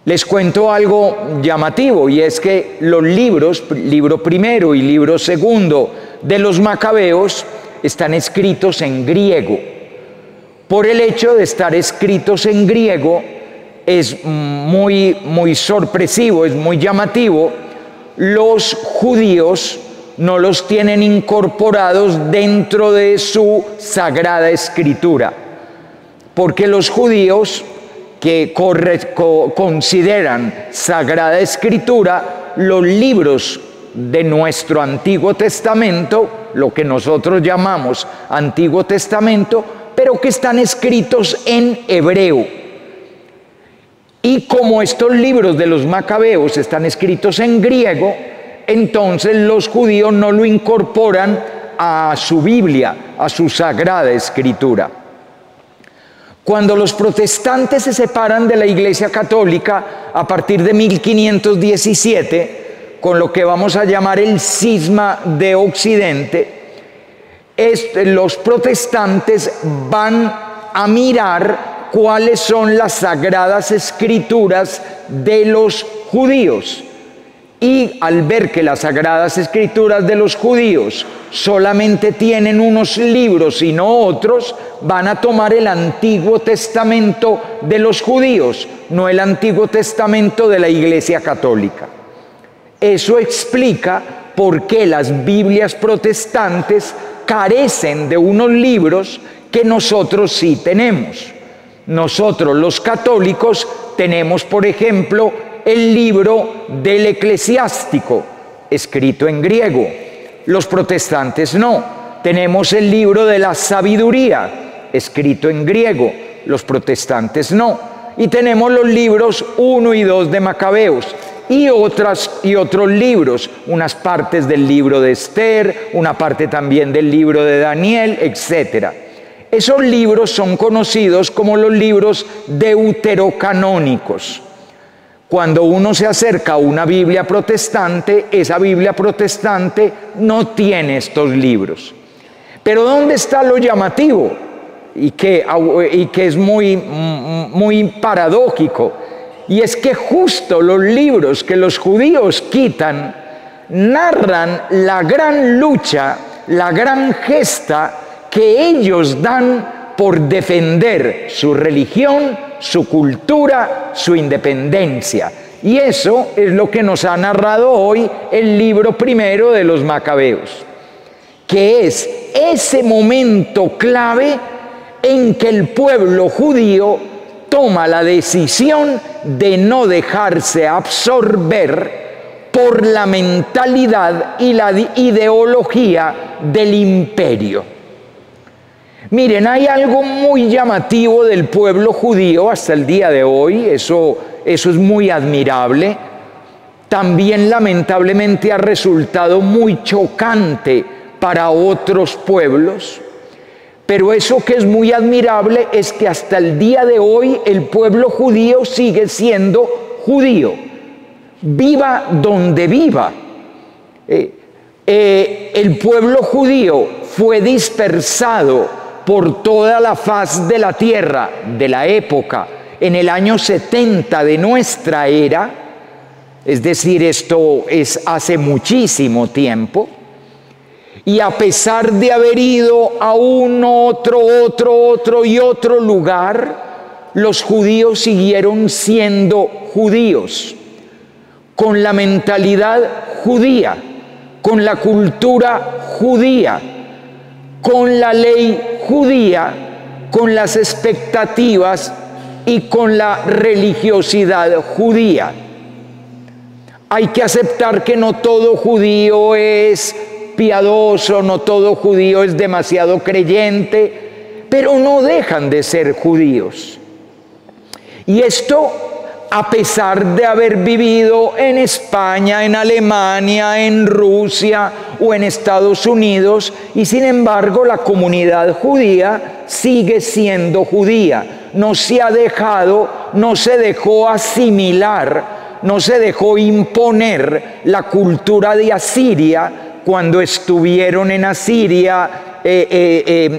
Les cuento algo llamativo, y es que los libros, libro primero y libro segundo de los Macabeos, están escritos en griego. Por el hecho de estar escritos en griego, es muy sorpresivo, es muy llamativo. Los judíos no los tienen incorporados dentro de su Sagrada Escritura, porque los judíos que consideran Sagrada Escritura los libros de nuestro Antiguo Testamento, lo que nosotros llamamos Antiguo Testamento, pero que están escritos en hebreo. Y como estos libros de los Macabeos están escritos en griego, entonces los judíos no lo incorporan a su Biblia, a su Sagrada Escritura. Cuando los protestantes se separan de la Iglesia Católica a partir de 1517, con lo que vamos a llamar el cisma de Occidente, los protestantes van a mirar cuáles son las Sagradas Escrituras de los judíos. Y al ver que las Sagradas Escrituras de los judíos solamente tienen unos libros y no otros, van a tomar el Antiguo Testamento de los judíos, no el Antiguo Testamento de la Iglesia Católica. Eso explica por qué las Biblias protestantes carecen de unos libros que nosotros sí tenemos. Nosotros los católicos tenemos, por ejemplo, el libro del Eclesiástico, escrito en griego. Los protestantes no. Tenemos el libro de la Sabiduría, escrito en griego. Los protestantes no. Y tenemos los libros 1 y 2 de Macabeos y otros libros, unas partes del libro de Esther, una parte también del libro de Daniel, etc. Esos libros son conocidos como los libros deuterocanónicos. Cuando uno se acerca a una Biblia protestante, esa Biblia protestante no tiene estos libros. Pero ¿dónde está lo llamativo? Y que es muy paradójico. Y es que justo los libros que los judíos quitan narran la gran lucha, la gran gesta que ellos dan por defender su religión, su cultura, su independencia. Y eso es lo que nos ha narrado hoy el libro primero de los Macabeos, que es ese momento clave en que el pueblo judío toma la decisión de no dejarse absorber por la mentalidad y la ideología del imperio. Miren, hay algo muy llamativo del pueblo judío hasta el día de hoy, eso es muy admirable. También lamentablemente ha resultado muy chocante para otros pueblos, pero eso que es muy admirable es que hasta el día de hoy el pueblo judío sigue siendo judío, viva donde viva. El pueblo judío fue dispersado por toda la faz de la tierra de la época en el año 70 de nuestra era, es decir, esto es hace muchísimo tiempo, y a pesar de haber ido a otro y otro lugar, los judíos siguieron siendo judíos, con la mentalidad judía, con la cultura judía, con la ley judía, con las expectativas y con la religiosidad judía. Hay que aceptar que no todo judío es piadoso, no todo judío es demasiado creyente, pero no dejan de ser judíos. Y esto a pesar de haber vivido en España, en Alemania, en Rusia o en Estados Unidos, y sin embargo la comunidad judía sigue siendo judía, no se ha dejado, no se dejó asimilar, no se dejó imponer la cultura de Asiria cuando estuvieron en Asiria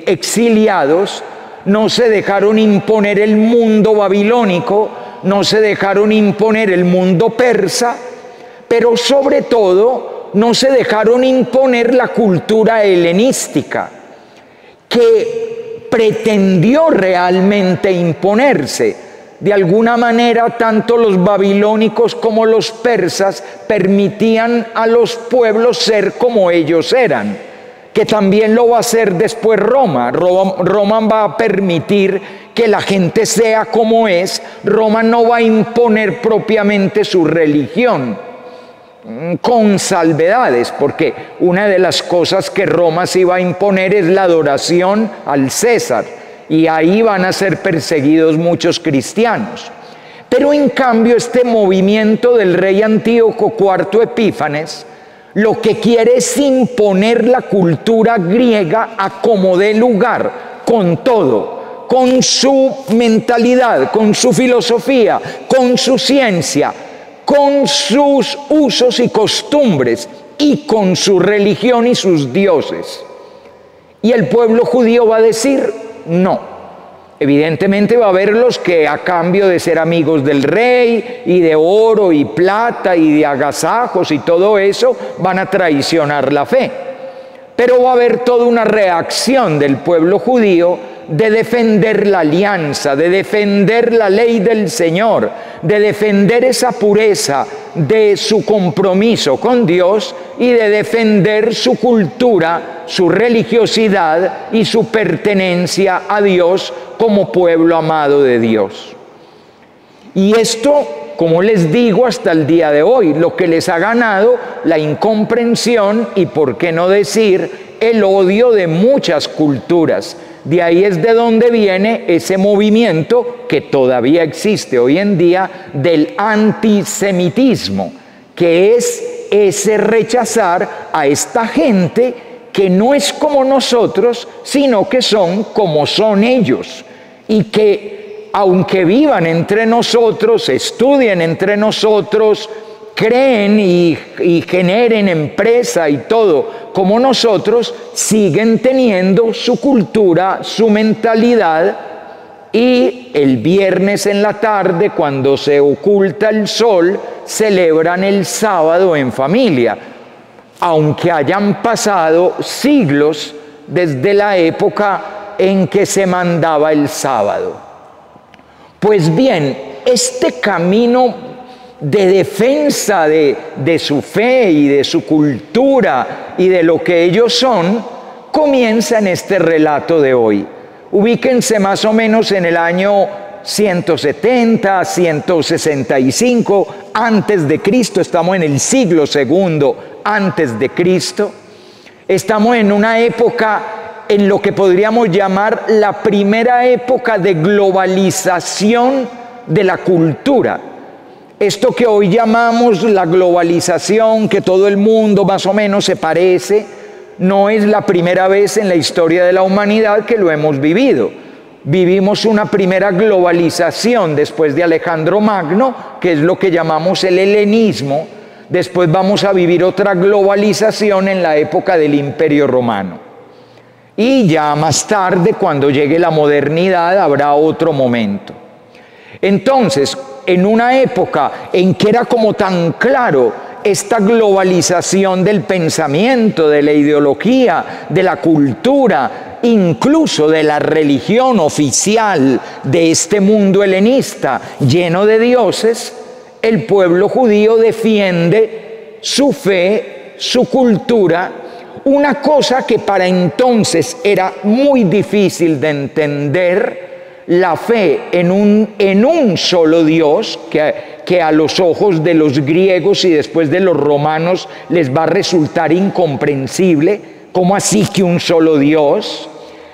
exiliados, no se dejaron imponer el mundo babilónico, no se dejaron imponer el mundo persa, pero sobre todo no se dejaron imponer la cultura helenística, que pretendió realmente imponerse. De alguna manera, tanto los babilónicos como los persas permitían a los pueblos ser como ellos eran, que también lo va a hacer después Roma. Roma va a permitir que la gente sea como es. Roma no va a imponer propiamente su religión, con salvedades, porque una de las cosas que Roma sí va a imponer es la adoración al César, y ahí van a ser perseguidos muchos cristianos. Pero en cambio este movimiento del rey Antíoco IV Epífanes lo que quiere es imponer la cultura griega a como dé lugar, con todo, con su mentalidad, con su filosofía, con su ciencia, con sus usos y costumbres y con su religión y sus dioses. Y el pueblo judío va a decir no. Evidentemente va a haber los que, a cambio de ser amigos del rey y de oro y plata y de agasajos y todo eso, van a traicionar la fe. Pero va a haber toda una reacción del pueblo judío de defender la alianza, de defender la ley del Señor, de defender esa pureza de su compromiso con Dios y de defender su cultura, su religiosidad y su pertenencia a Dios como pueblo amado de Dios. Y esto, como les digo, hasta el día de hoy, lo que les ha ganado la incomprensión y, por qué no decir, el odio de muchas culturas. De ahí es de donde viene ese movimiento que todavía existe hoy en día del antisemitismo, que es ese rechazar a esta gente que no es como nosotros, sino que son como son ellos, y que aunque vivan entre nosotros, estudien entre nosotros, creen y generen empresa y todo como nosotros, siguen teniendo su cultura, su mentalidad, y el viernes en la tarde, cuando se oculta el sol, celebran el sábado en familia, aunque hayan pasado siglos desde la época en que se mandaba el sábado. Pues bien, este camino de defensa de su fe y de su cultura y de lo que ellos son, comienza en este relato de hoy. Ubíquense más o menos en el año 170, 165 antes de Cristo. Estamos en el siglo II antes de Cristo. Estamos en una época en lo que podríamos llamar la primera época de globalización de la cultura. Esto que hoy llamamos la globalización, que todo el mundo más o menos se parece, no es la primera vez en la historia de la humanidad que lo hemos vivido. Vivimos una primera globalización después de Alejandro Magno, que es lo que llamamos el helenismo. Después vamos a vivir otra globalización en la época del Imperio Romano. Y ya más tarde, cuando llegue la modernidad, habrá otro momento. Entonces, en una época en que era como tan claro esta globalización del pensamiento, de la ideología, de la cultura, incluso de la religión oficial de este mundo helenista lleno de dioses, el pueblo judío defiende su fe, su cultura, una cosa que para entonces era muy difícil de entender: la fe en un solo Dios, que a los ojos de los griegos y después de los romanos les va a resultar incomprensible. ¿Cómo así que un solo Dios?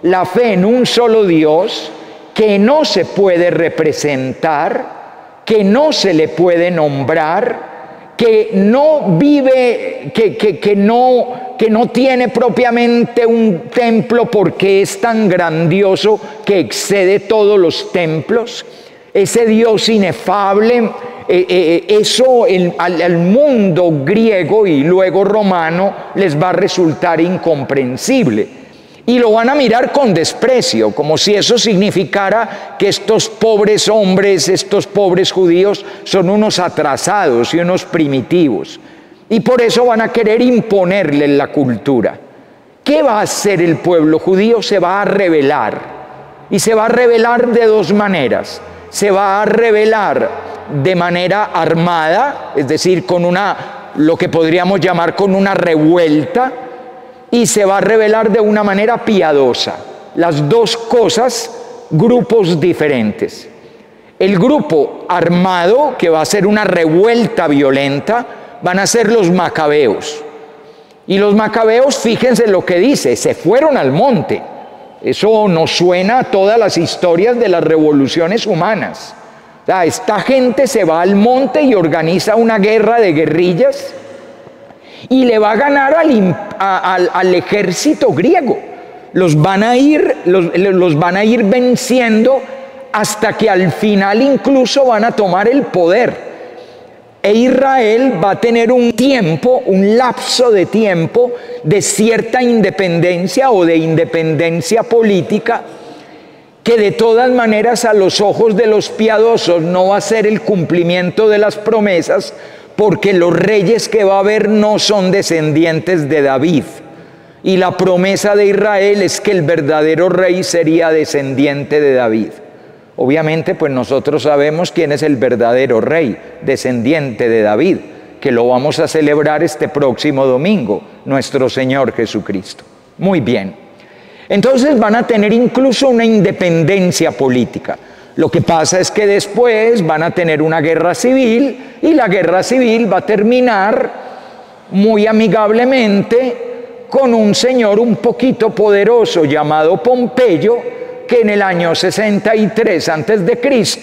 La fe en un solo Dios que no se puede representar, que no se le puede nombrar, que no vive, que no tiene propiamente un templo porque es tan grandioso que excede todos los templos. Ese Dios inefable, eso al mundo griego y luego romano les va a resultar incomprensible. y lo van a mirar con desprecio, como si eso significara que estos pobres hombres, estos pobres judíos, son unos atrasados y unos primitivos. Y por eso van a querer imponerle la cultura. ¿Qué va a hacer el pueblo judío? Se va a rebelar. Y se va a rebelar de dos maneras. Se va a rebelar de manera armada, es decir, con lo que podríamos llamar con una revuelta, y se va a rebelar de una manera piadosa. Las dos cosas, grupos diferentes. El grupo armado, que va a ser una revuelta violenta, van a ser los macabeos. Y los macabeos, fíjense lo que dice, se fueron al monte. Eso nos suena a todas las historias de las revoluciones humanas. O sea, esta gente se va al monte y organiza una guerra de guerrillas y le va a ganar al ejército griego. Los van a ir venciendo hasta que al final incluso van a tomar el poder. E Israel va a tener un lapso de tiempo de cierta independencia o de independencia política, que de todas maneras a los ojos de los piadosos no va a ser el cumplimiento de las promesas, porque los reyes que va a haber no son descendientes de David. Y la promesa de Israel es que el verdadero rey sería descendiente de David. Obviamente, pues nosotros sabemos quién es el verdadero rey, descendiente de David, que lo vamos a celebrar este próximo domingo, nuestro Señor Jesucristo. Muy bien. Entonces van a tener incluso una independencia política. Lo que pasa es que después van a tener una guerra civil, y la guerra civil va a terminar muy amigablemente con un señor un poquito poderoso llamado Pompeyo, que en el año 63 a.C.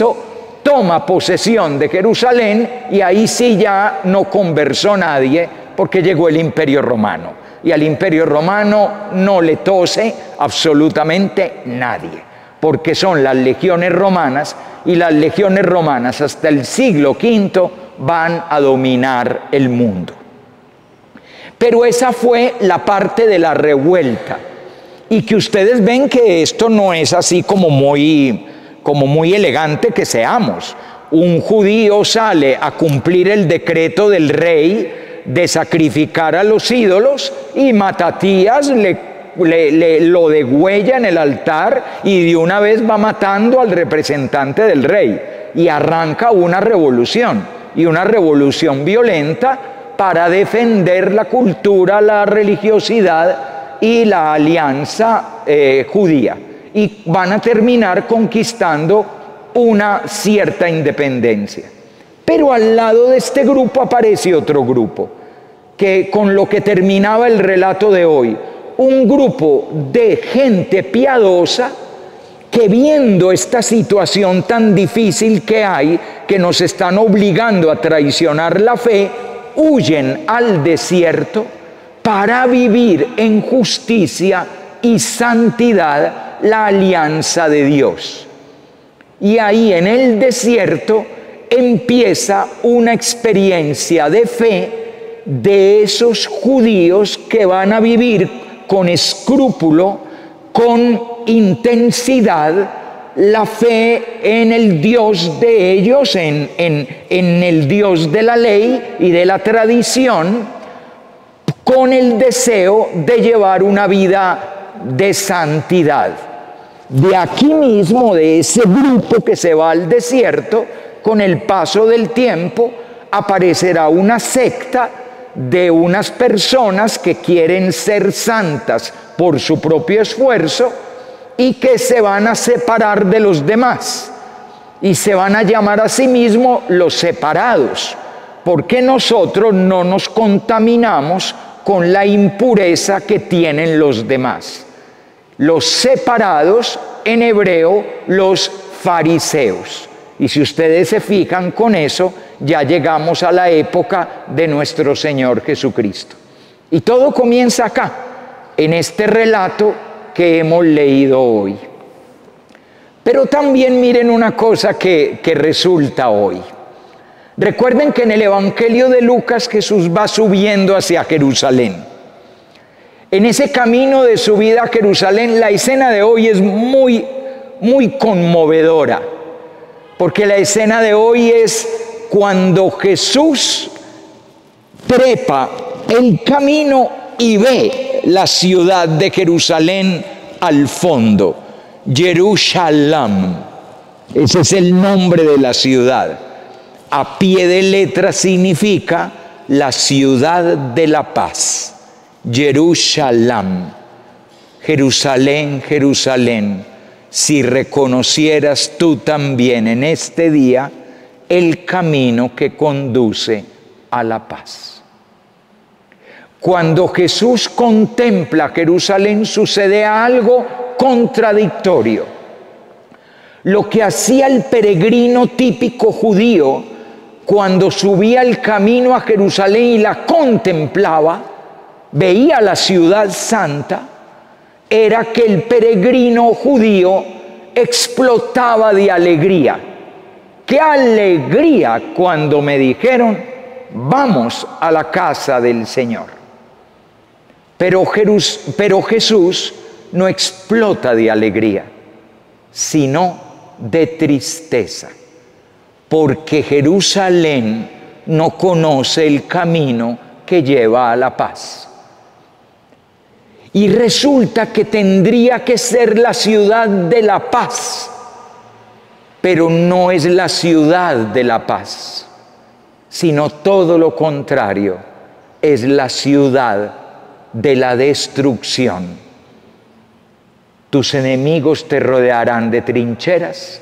toma posesión de Jerusalén, y ahí sí ya no conversó nadie, porque llegó el Imperio Romano, y al Imperio Romano no le tose absolutamente nadie, porque son las legiones romanas, y las legiones romanas hasta el siglo V van a dominar el mundo. Pero esa fue la parte de la revuelta. Y que ustedes ven que esto no es así como muy elegante que seamos. Un judío sale a cumplir el decreto del rey de sacrificar a los ídolos, y Matatías lo degüella en el altar, y de una vez va matando al representante del rey, y arranca una revolución, y una revolución violenta para defender la cultura, la religiosidad y la alianza judía, y van a terminar conquistando una cierta independencia. Pero al lado de este grupo aparece otro grupo, que con lo que terminaba el relato de hoy, un grupo de gente piadosa que, viendo esta situación tan difícil que hay, que nos están obligando a traicionar la fe, huyen al desierto para vivir en justicia y santidad la alianza de Dios. Y ahí en el desierto empieza una experiencia de fe de esos judíos que van a vivir con escrúpulo, con intensidad, la fe en el Dios de ellos, en el Dios de la ley y de la tradición, con el deseo de llevar una vida de santidad. De aquí mismo, de ese grupo que se va al desierto, con el paso del tiempo aparecerá una secta de unas personas que quieren ser santas por su propio esfuerzo, y que se van a separar de los demás, y se van a llamar a sí mismos los separados, porque nosotros no nos contaminamos con la impureza que tienen los demás. Los separados, en hebreo, los fariseos. Y si ustedes se fijan con eso, ya llegamos a la época de nuestro Señor Jesucristo. Y todo comienza acá, en este relato que hemos leído hoy. Pero también miren una cosa que resulta hoy. Recuerden que en el Evangelio de Lucas Jesús va subiendo hacia Jerusalén. En ese camino de subida a Jerusalén, la escena de hoy es muy conmovedora, porque la escena de hoy es cuando Jesús trepa el camino y ve la ciudad de Jerusalén al fondo. Jerusalén, ese es el nombre de la ciudad. A pie de letra significa la ciudad de la paz. Jerusalén, Jerusalén, Jerusalén, si reconocieras tú también en este día el camino que conduce a la paz. Cuando Jesús contempla Jerusalén sucede algo contradictorio. Lo que hacía el peregrino típico judío cuando subía el camino a Jerusalén y la contemplaba, veía la ciudad santa, era que el peregrino judío explotaba de alegría. ¡Qué alegría cuando me dijeron, vamos a la casa del Señor! Pero Jesús no explota de alegría, sino de tristeza, porque Jerusalén no conoce el camino que lleva a la paz. Y resulta que tendría que ser la ciudad de la paz, pero no es la ciudad de la paz, sino todo lo contrario, es la ciudad de la destrucción. Tus enemigos te rodearán de trincheras,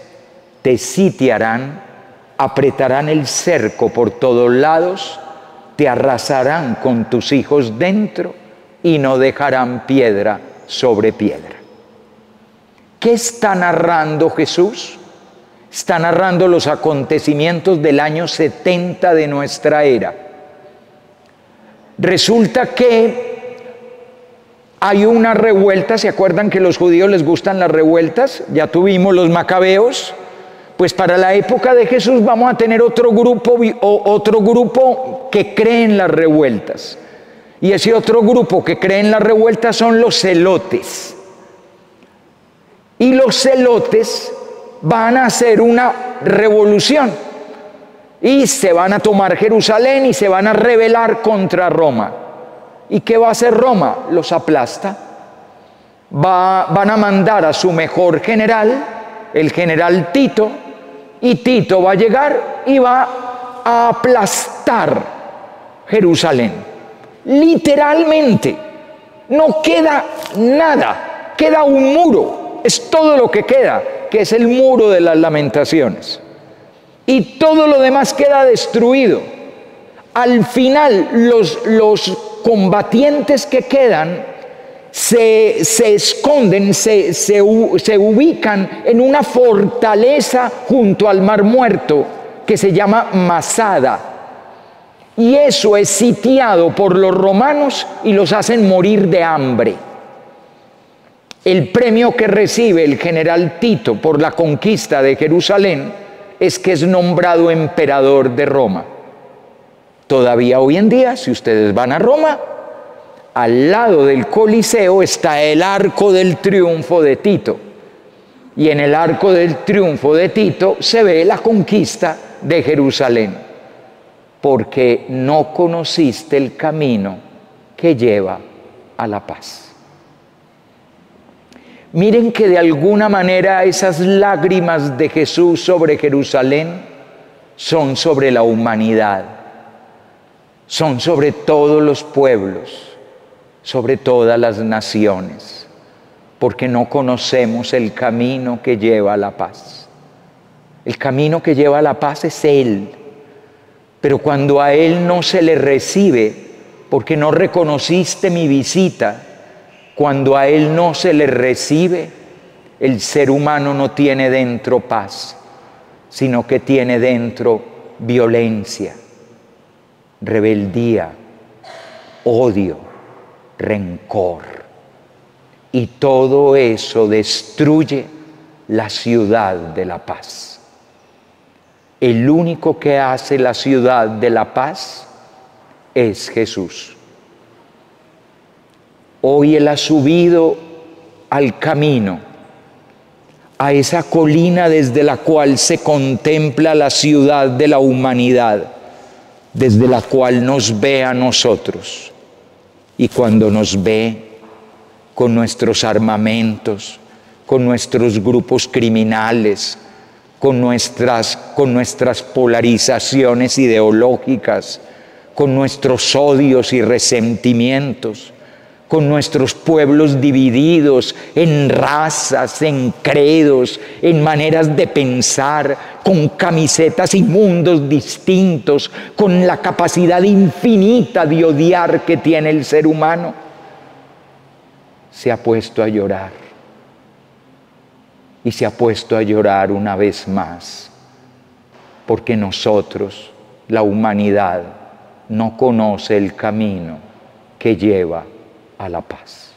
te sitiarán, apretarán el cerco por todos lados, te arrasarán con tus hijos dentro y no dejarán piedra sobre piedra. ¿Qué está narrando Jesús? Está narrando los acontecimientos del año 70 de nuestra era. Resulta que hay una revuelta. ¿Se acuerdan que a los judíos les gustan las revueltas? Ya tuvimos los macabeos. Pues para la época de Jesús vamos a tener otro grupo que cree en las revueltas. Y ese otro grupo que cree en las revueltas son los celotes. Y los celotes van a hacer una revolución. Y se van a tomar Jerusalén y se van a rebelar contra Roma. ¿Y qué va a hacer Roma? Los aplasta. Van a mandar a su mejor general, el general Tito, y Tito va a llegar y va a aplastar Jerusalén. Literalmente, no queda nada, queda un muro, es todo lo que queda, que es el muro de las Lamentaciones. Y todo lo demás queda destruido. Al final, los combatientes que quedan se esconden, se ubican en una fortaleza junto al Mar Muerto que se llama Masada. Y eso es sitiado por los romanos y los hacen morir de hambre. El premio que recibe el general Tito por la conquista de Jerusalén es que es nombrado emperador de Roma. Todavía hoy en día, si ustedes van a Roma, al lado del Coliseo está el Arco del Triunfo de Tito. Y en el Arco del Triunfo de Tito se ve la conquista de Jerusalén. Porque no conociste el camino que lleva a la paz. Miren que de alguna manera esas lágrimas de Jesús sobre Jerusalén son sobre la humanidad, son sobre todos los pueblos, sobre todas las naciones, porque no conocemos el camino que lleva a la paz. El camino que lleva a la paz es Él. Pero cuando a Él no se le recibe, porque no reconociste mi visita, cuando a Él no se le recibe, el ser humano no tiene dentro paz, sino que tiene dentro violencia, rebeldía, odio, rencor. Y todo eso destruye la ciudad de la paz. El único que hace la ciudad de la paz es Jesús. Hoy Él ha subido al camino, a esa colina desde la cual se contempla la ciudad de la humanidad, desde la cual nos ve a nosotros. Y cuando nos ve con nuestros armamentos, con nuestros grupos criminales, con nuestras polarizaciones ideológicas, con nuestros odios y resentimientos, con nuestros pueblos divididos en razas, en credos, en maneras de pensar, con camisetas y mundos distintos, con la capacidad infinita de odiar que tiene el ser humano, se ha puesto a llorar. Y se ha puesto a llorar una vez más, porque nosotros, la humanidad, no conoce el camino que lleva a la paz.